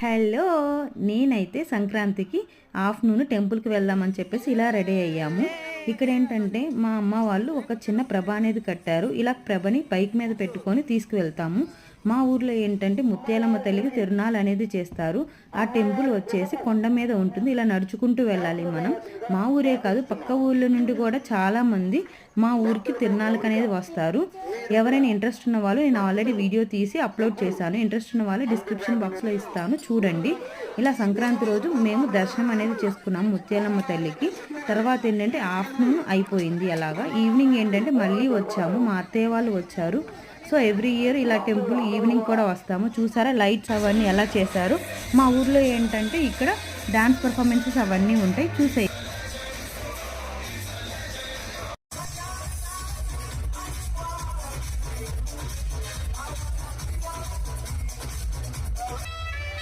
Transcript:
Hello, నేనైతే సంక్రాంతికి afternoon టెంపుల్కి వెళ్దామని చెప్పేసి ఇలా రెడీ అయ్యాము. ఇక్కడ ఏంటంటే మా అమ్మ వాళ్ళు ఒక చిన్న ప్రభ అనేది కట్టారు. ఇలా ప్రభని బైక్ మీద పెట్టుకొని తీసుకువెళ్తాము. మా ఊర్లో ఏంటంటే ముత్యాలమ్మ తల్లికి తిరునాళ్ళు అనేది చేస్తారు. ఆ టెంపుల్ వచ్చేసి కొండ మీద ఉంటుంది. ఇలా నడుచుకుంటూ వెళ్ళాలి మనం. మా ఊరే కాదు, పక్క ఊళ్ళ నుండి కూడా చాలామంది మా ఊరికి తిరునాళ్ళకి అనేది వస్తారు. ఎవరైనా ఇంట్రెస్ట్ ఉన్న వాళ్ళు, నేను ఆల్రెడీ వీడియో తీసి అప్లోడ్ చేశాను. ఇంట్రెస్ట్ ఉన్న వాళ్ళు డిస్క్రిప్షన్ బాక్స్లో ఇస్తాను, చూడండి. ఇలా సంక్రాంతి రోజు మేము దర్శనం అనేది చేసుకున్నాము ముత్యాలమ్మ తల్లికి. తర్వాత ఏంటంటే ఆఫ్టర్నూన్ అయిపోయింది. అలాగా ఈవినింగ్ ఏంటంటే మళ్ళీ వచ్చాము, మా అత్తయ్య వాళ్ళు వచ్చారు. సో ఎవ్రీ ఇయర్ ఇలా టెంపుల్ ఈవినింగ్ కూడా వస్తాము. చూసారా లైట్స్ అవన్నీ ఎలా చేశారు. మా ఊర్లో ఏంటంటే ఇక్కడ డాన్స్ పర్ఫార్మెన్సెస్ అవన్నీ ఉంటాయి, చూసే